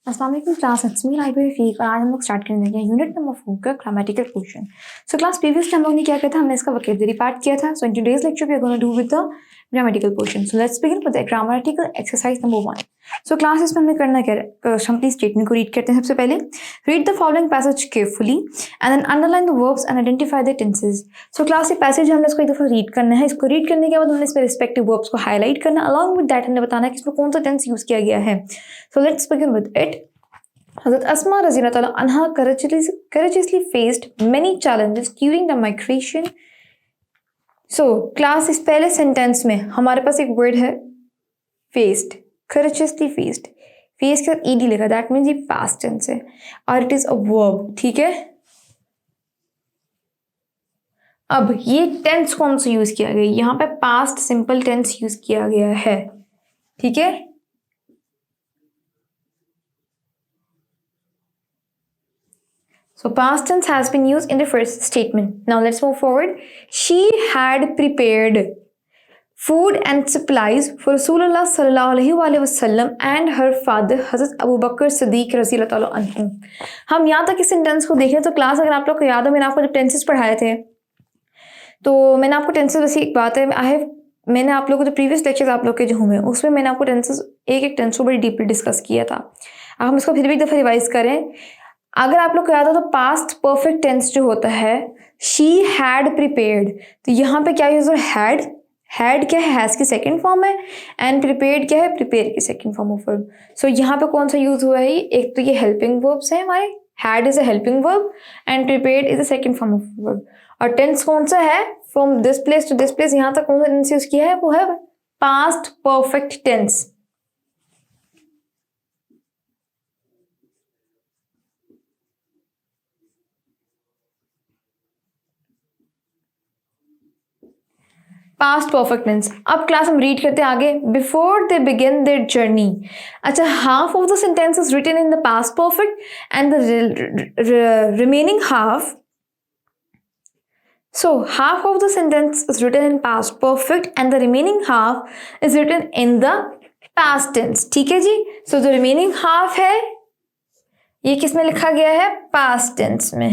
अस्सलाम वालेकुम class, it's me राइबा Rafiq और आज हम लोग स्टार्ट करने लगे हैं यूनिट नंबर 4 का grammatical question. So class previous हम लोग ने क्या किया था, हमने इसका वोकैबुलरी पार्ट किया था। So in today's lecture we are gonna do with the grammatical question. So let's begin with the grammatical exercise number 1। So class इसमें हमने करना क्या है, कंप्लीट स्टेटमेंट को रीड करते हैं। सबसे पहले read the following passage carefully and then underline the verbs and identify the tenses. So class ये पैसेज हमने इसको एक दफा रीड करना है। इसको रीड करने के बाद हमने इसमें रिस्पेक्टिव वर्ब्स को हाईलाइट करना, अलॉन्ग विद दैट हमने बताना है कि इसमें कौन सा टेंस यूज किया गया है। सो let's begin with it. Hazrat Asma Raziyallahu anha courageously faced many challenges during the migration. So, class इस पहले सेंटेंस में हमारे पास एक वर्ड है faced, courageously faced. face के साथ ed लिखा, that means ये past tense है और it is a verb, ठीक है। अब ये टेंस कौन सा यूज किया गया, यहाँ पे past simple tense यूज किया गया है, ठीक है। So past tense has been used in the first statement. Now let's move forward. She had prepared food and supplies for Rasulullah sallallahu alaihi wasallam and her father Hazrat Abu Bakr Siddiq रज़ियल्लाहु अन्हु। हम यहाँ तक इस sentence को देखें तो class अगर आप लोग को याद हो, मैंने आपको जब टेंसेस पढ़ाए थे तो मैंने आपको टेंसेस, वैसे एक बात है, मैंने आप लोगों को जो प्रीवियस लेक्चर्स आप लोग के जो हुए उसमें मैंने आपको टेंसेस एक टेंस को बड़ी डीपली डिस्कस किया था। अब हम इसको फिर भी एक दफ़ा रिवाइज करें। अगर आप लोग को याद हो तो पास्ट परफेक्ट टेंस जो होता है शी हैड प्रिपेयर्ड, तो यहाँ पे क्या यूज हो, हैड क्या है, हैज की सेकंड फॉर्म है एंड प्रिपेयर्ड क्या है, प्रिपेयर की सेकंड फॉर्म ऑफ वर्ब। सो यहाँ पे कौन सा यूज हुआ है, एक तो ये हेल्पिंग वर्ब्स है हमारे, had is a helping verb and prepared is a second form of verb. और टेंस कौन सा है, from this place to this place, यहाँ तक कौन सा टेंस यूज किया है, वो है past perfect tense. Past perfect tense. अब क्लास हम रीड करते हैं आगे। Before they begin their journey, अच्छा half of the sentence is written in the past perfect and the remaining half, so half of the sentence is written in past perfect and the remaining half is written in the past tense, ठीक है जी। so the remaining half है, ये किस में लिखा गया है, past tense में।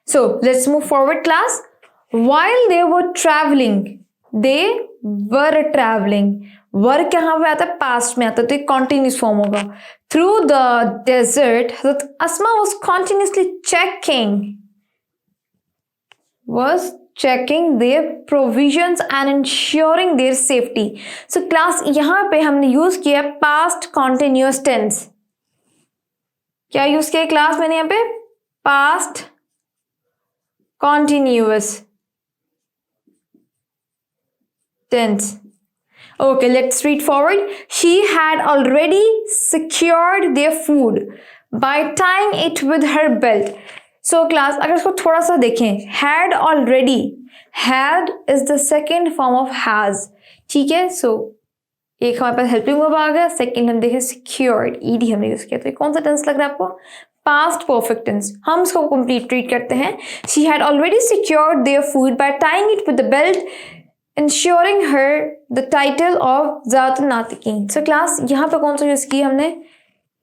So let's move forward class. While they were traveling, work यहाँ पे आता है पास्ट में आता है तो एक कॉन्टिन्यूस फॉर्म होगा। Through the desert Asma was checking their provisions and ensuring their safety. So class यहाँ पे हमने यूज किया पास्ट कॉन्टिन्यूस टेंस। क्या यूज किया क्लास मैंने यहाँ पे, past continuous tense. Okay, let's read forward. She had already secured their food by tying it with her belt. So class अगर इसको थोड़ा सा देखें, had already, had is the second form of has, ठीक है। so एक हमारे पास helping verb आ गया, सेकंड हम देखें secured, ed हमने यूज किया, तो कौन सा टेंस लग रहा है आपको, पास्ट परफेक्ट टेंस। हम इसको कंप्लीट रीड करते हैं। She had already secured their food by tying it with the belt ensuring her the title of ज़ातुन नातिकीन। सो क्लास यहाँ पे कौन सा यूज किया हमने,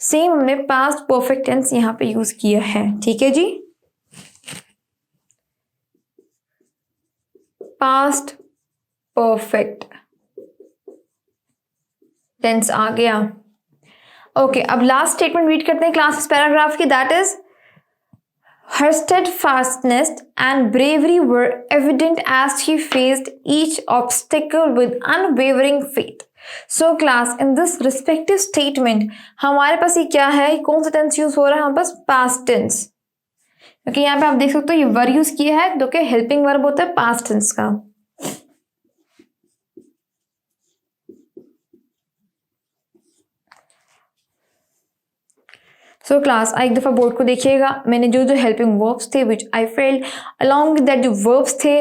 सेम हमने पास्ट परफेक्ट टेंस यहाँ पे यूज किया है, ठीक है जी। पास्ट परफेक्ट टेंस आ गया। ओके, अब लास्ट स्टेटमेंट रीड करते हैं क्लास इस पैराग्राफ की, that is her steadfastness and bravery were evident as she faced each obstacle with unwavering faith. So class in this respective statement हमारे पास ये क्या है, कौन सा टेंस यूज हो रहा है हमारे पास, पास्ट टेंस। क्योंकि यहाँ पे आप देख सकते हो ये वर्ब यूज किया है जो कि हेल्पिंग वर्ब होता है पास्ट टेंस का। सो क्लास एक दफ़ा बोर्ड को देखिएगा, मैंने जो जो हेल्पिंग वर्ब्स थे which I failed, along with that जो वर्ब्स थे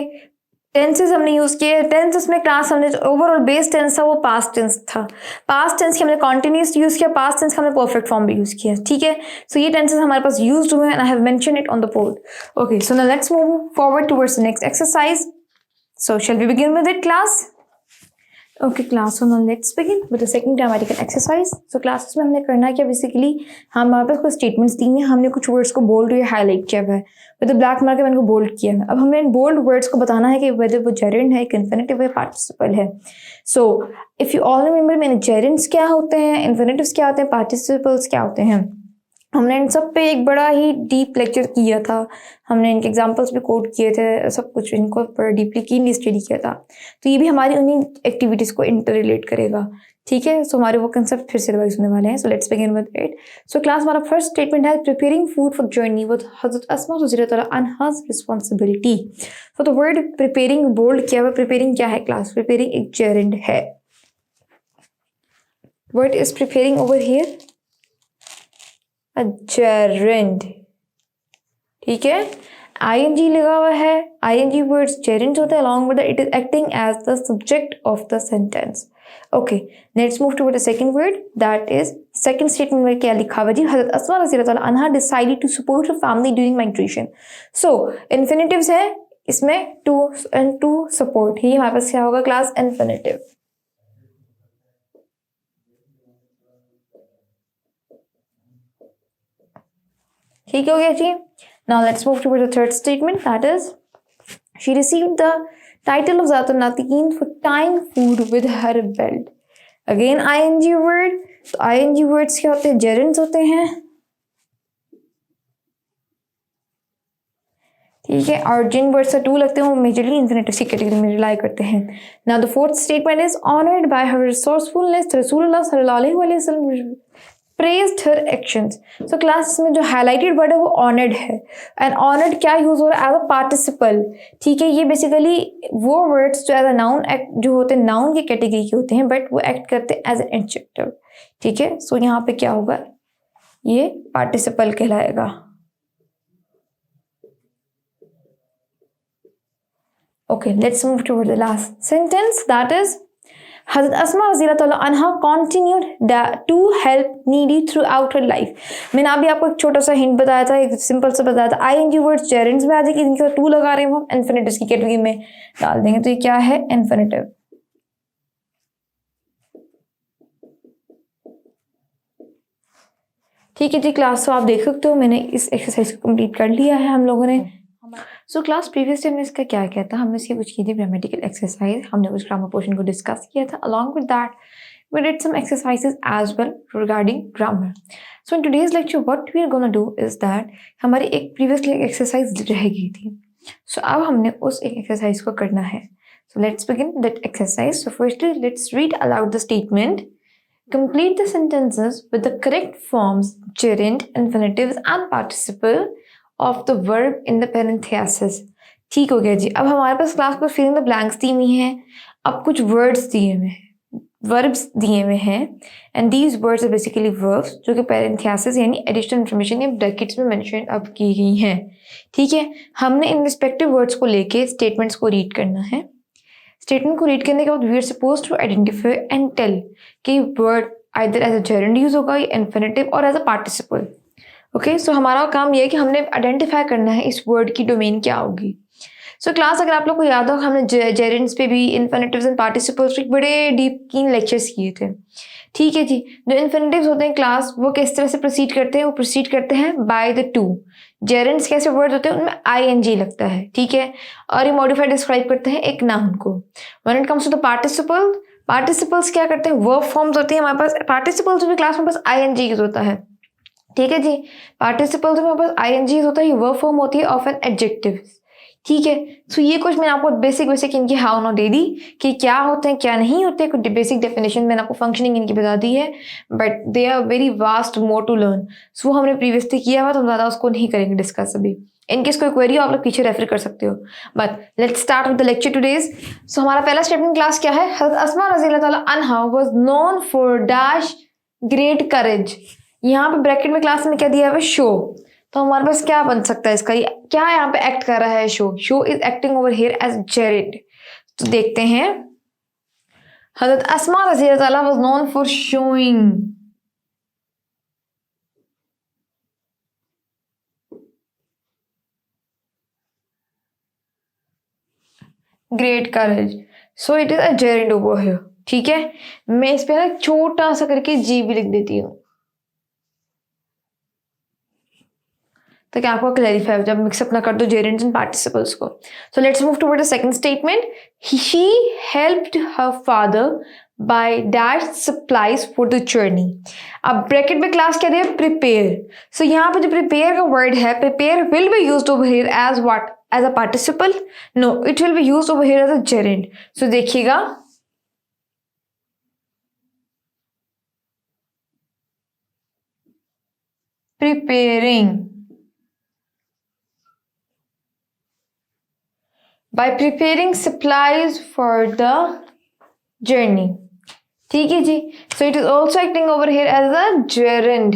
टेंसेस हमने यूज किए। टेंसेस में क्लास हमने जो ओवरऑल बेस टेंस था वो पास्ट टेंस था। पास्ट टेंस की हमने कॉन्टिन्यूस यूज किया, पास्ट टेंस का हमने परफेक्ट फॉर्म भी यूज किया। ठीक है, सो ये टेंसेस हमारे पास यूज्ड हुए हैं and I have mentioned it on the board. Okay, so now let's move forward towards the next exercise. So shall we begin with it class? Okay class, so now let's begin with the second grammatical exercise. So classes में हमने करना क्या, basically हमारे पास कुछ statements दी हैं, हमने कुछ words को बोल्ड या हाईलाइट किया हुआ है विद ब्लैक मार्कर, मैंने को बोल्ड किया है। अब हमें इन बोल्ड वर्ड्स को बताना है कि वेदर वो जेरेंड है, इन्फिनिटिव है, पार्टिसिपल है। So if you all remember, मैंने जेरेंड्स क्या होते हैं, इन्फिनिटिव्स क्या होते हैं, पार्टिसिपल्स क्या होते हैं, हमने इन सब पे एक बड़ा ही डीप लेक्चर किया था। हमने इनके एग्जांपल्स भी कोट किए थे, सब कुछ इनको बड़ा डीपली कीनली स्टडी किया था। तो ये भी हमारी उन्हीं एक्टिविटीज़ को इंटर रिलेट करेगा। ठीक है, सो हमारे वो कंसेप्ट फिर से रिवाइज होने वाले हैं। So let's begin with it. So class, हमारा फर्स्ट स्टेटमेंट है preparing food for journey with Hazrat Asma रज़ियल्लाहु अन्हा and her responsibility. So the word preparing bold किया हुआ। प्रिपेयरिंग क्या है क्लास? प्रिपेयरिंग एक जेरेंड है। Word is preparing over here a gerund. ठीक है, ing लगा हुआ है। ing वर्ड्स जेरेंड होते हैं, along with that it is acting as the subject of the sentence. Okay, let's move to the second word, that is second statement में क्या लिखा हुआ जी? हज़रत अस्मा रज़ियल्लाहु अन्हा decided to support her family during migration. So infinitives है इसमें, to and to support ही हमारे पास क्या होगा क्लास? infinitive. ठीक हो गया जी? Now let's move toward the third statement, that is she received the title of Zatul Natiqeen for tying food with her belt. Again ing word. तो ing words क्या होते हैं? gerunds होते हैं। ठीक है, और जिन वर्ड्स से टू लगते हैं वो मेजरली इन्फिनिटिव की कैटेगरी में रिलाई करते हैं। Now the fourth statement is honored by her resourcefulness, Rasulullah sallallahu alaihi wasallam praised her actions. So class में जो हाईलाइटेड वर्ड है वो ऑनर्ड है। एंड ऑनर्ड क्या यूज हो रहा है? As a participle. ठीक है, ये बेसिकली वो वर्ड्स जो एज अ नाउन एक्ट जो होते हैं, नाउन की कैटेगरी के होते हैं, बट वो एक्ट करते हैं एज एन एडजेक्टिव। ठीक है, सो यहाँ पे क्या होगा? ये पार्टिसिपल कहलाएगा। Okay, let's move toward the last sentence, that is हज़रत अस्मा रज़ियल्लाहु अन्हा continued to help needy throughout her life. मैंने अभी आपको एक छोटा सा हिंट बताया था, एक सिंपल सा बताया था। ing वर्ड्स जेरेंड्स में आ जाएगी, इनके साथ टू लगा रहे हैं हम, इन्फिनिटिव्स की कैटेगरी में डाल देंगे। तो ये क्या है? इन्फिनिटिव। ठीक है जी क्लास, तो आप देख सकते हो मैंने इस एक्सरसाइज को कंप्लीट कर लिया है हम लोगों ने। सो क्लास प्रीवियस टाइम में इसका क्या किया था? हमने इसकी कुछ की थी ग्रामेटिकल एक्सरसाइज, हमने कुछ ग्रामर पोर्शन को डिस्कस किया था। Along with that we did some exercises as well regarding grammar. So in today's lecture what we are going to do is that हमारी एक previously exercise रह गई थी, so अब हमने उस एक exercise को करना है। So let's begin that exercise. So firstly let's read aloud the statement. Complete the sentences with the correct forms, gerund, infinitives and participle of the verb in the parenthesis. ठीक हो गया जी। अब हमारे पास क्लास को fill in the blanks दी हुई हैं। अब कुछ वर्ड्स दिए हुए हैं, वर्ब्स दिए हुए हैं, and these words are basically verbs जो कि पैरेंथेसिस यानी एडिशनल इन्फॉर्मेशन या ब्रैकेट्स में मेंशन अब की गई हैं। ठीक है, हमने इन रिस्पेक्टिव वर्ड्स को लेके स्टेटमेंट्स को रीड करना है। स्टेटमेंट को रीड करने के बाद we are suppose to identify and tell कि word either as a gerund use होगा या इन्फिनिटिव और as a participle. Okay, so हमारा काम यह है कि हमने आइडेंटिफाई करना है इस वर्ड की डोमेन क्या होगी। सो क्लास अगर आप लोग को याद हो, हमने जेरेंड्स पे भी इन्फिनिटिव्स एंड पार्टिसिपल्स पे बड़े डीप कीन लेक्चर्स किए थे। ठीक है जी, जो इन्फिनिटिव्स होते हैं क्लास वो किस तरह से प्रोसीड करते हैं? वो प्रोसीड करते हैं बाय द टू। जेरेंड्स कैसे वर्ड होते हैं? उनमें ing लगता है। ठीक है, और ये मॉडिफाइड डिस्क्राइब करते हैं एक नाउन को। When it comes to the participle, participles क्या करते हैं? वर्ब फॉर्म्स होती है हमारे पास। पार्टिसिपल्स भी क्लास में बस ing यूज होता है। ठीक है जी, पार्टिसिपल्स में बस ing यूज होता है, ये वर्ब फॉर्म होती है ऑफ एन एडजेक्टिव। ठीक है, सो ये कुछ मैंने आपको बेसिक इनकी हाउ नो दे दी कि क्या होते हैं क्या नहीं होते। कुछ बेसिक डेफिनेशन मैंने आपको फंक्शनिंग इनकी बता दी है, but they are very vast more to learn. So हमने प्रीवियसली किया हुआ, तो हम ज़्यादा उसको नहीं करेंगे डिस्कस अभी। इनकेस कोई क्वेरी हो आप लोग पीछे रेफर कर सकते हो। But let's start with the lecture today's. So हमारा पहला स्टेटमेंट क्लास क्या है? हज़रत अस्मा रज़ियल्लाहु अन्हा was known for dash great courage. यहाँ पे ब्रैकेट में क्लास में क्या दिया हुआ है? शो। तो हमारे पास क्या बन सकता है इसका, क्या यहाँ पे एक्ट कर रहा है show is acting over here as gerund. तो देखते हैं, हजरत अस्मा रज़ी अल्लाह ताला was known for showing great courage, so it is a gerund over here. ठीक है, मैं इस पे ना छोटा सा करके जी भी लिख देती हूँ ताकि आपको क्लैरिफाई हो, जब मिक्सअप ना कर दो जेरेंड्स एंड पार्टिसिपल्स को। So let's move toward the second statement, she helped her father by dash supplies for the journey. अब ब्रैकेट में क्लास क्या दिया, प्रिपेयर। सो यहाँ पे जो प्रिपेयर का वर्ड है, prepare will be used over here as what, as a participle, no it will be used over here as a gerund. So देखिएगा, preparing, by preparing supplies for the journey। ठीक है जी, so it is also acting over here as a gerund।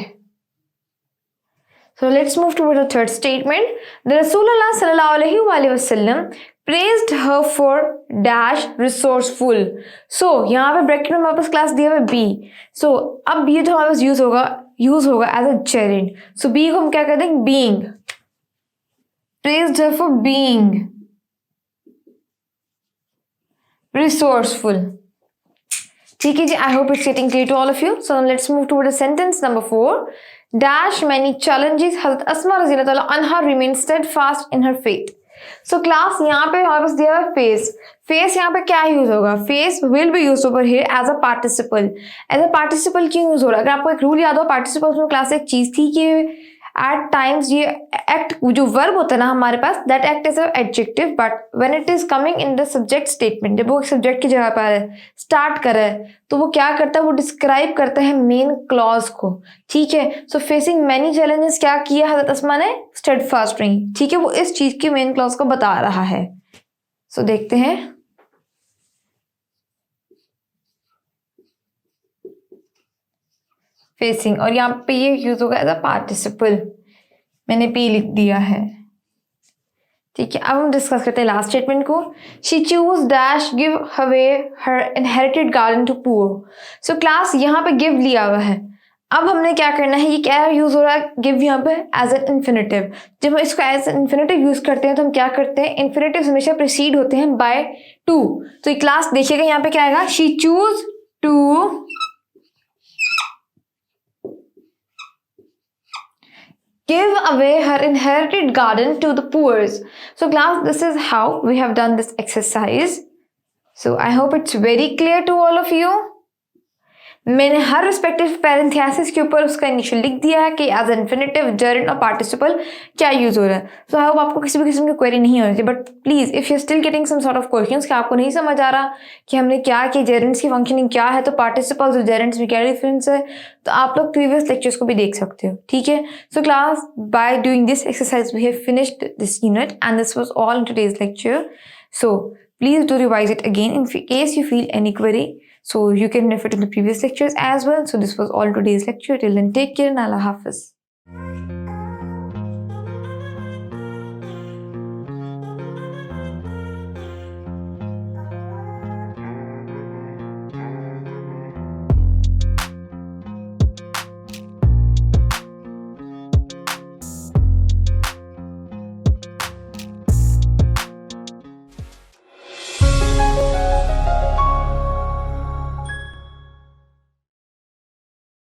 so let's move toward the third statement, the Rasulullah sallallahu alaihi wasallam praised her for dash resourceful। so यहाँ पे bracket में हमारे पास class दिया हुआ B. so अब ये जो हमारे पास यूज होगा एज अ जेरिंड। so बी को हम क्या कर देंगे, being, praised her for being resourceful। ठीक है जी, I hope it's getting clear to all of you। so let's move toward the sentence number 4, dash many challenges Hazrat Asma रज़ियल्लाहु अन्हा remained steadfast in her faith। so class यहाँ पे हमारे पास दिया है face. Face यहाँ पे क्या यूज होगा, face will be use over here as a participle. As a participle क्यों यूज हो रहा है, अगर आपको एक रूल याद हो पार्टिसिपल्स में क्लास एक चीज थी कि एट टाइम्स ये एक्ट, जो वर्ब होता है ना हमारे पास, that act is adjective, but when it is coming in the subject statement, जब वो सब्जेक्ट की जगह पर स्टार्ट कर रहा है तो वो क्या करता है, वो डिस्क्राइब करता है मेन क्लॉज को। ठीक है, सो फेसिंग मैनी चैलेंजेस क्या किया हज़रत अस्मा ने, स्टेडफास्ट रही। ठीक है, वो इस चीज की मेन क्लॉज को बता रहा है। सो देखते हैं, फेसिंग, और यहाँ पे ये यूज होगा एज अ पार्टिसिपल, मैंने पी लिख दिया है। ठीक है, अब हम डिस्कस करते हैं लास्ट स्टेटमेंट को, she choose dash give away her inherited garden to poor. So class यहाँ पे गिव लिया हुआ है, अब हमने क्या करना है, ये क्या यूज हो रहा है, गिव यहाँ पे एज एन इन्फिनेटिव। जब हम इसको एज एन इन्फिनेटिव यूज करते हैं तो हम क्या करते हैं, इन्फिनेटिव हमेशा प्रीसीड होते हैं बाय टू। तो ये क्लास देखिएगा यहाँ पे क्या आएगा, she choose to give away her inherited garden to the poor। so class, this is how we have done this exercise। so I hope it's very clear to all of you। मैंने हर respective parenthesis के ऊपर उसका initial लिख दिया है कि as infinitive, जेरिड और participle क्या यूज हो रहा है। सो आई होप आपको किसी भी किस्म की क्वेरी नहीं हो रही थी, but please if you still getting some sort of questions कि आपको नहीं समझ आ रहा कि हमने क्या कि जेरिड्स की फंक्शनिंग क्या है, तो पार्टिसिपल्स और जेरिड्स में क्या डिफरेंस है, तो आप लोग प्रीवियस लेक्चर्स को भी देख सकते हो। ठीक है, so class, by doing this exercise we have finished this unit and this was all in today's lecture. सो please do revise it again in case you feel any query. So you can refer to the previous lectures as well. So this was all today's lecture. Till then, take care and Allah Hafiz.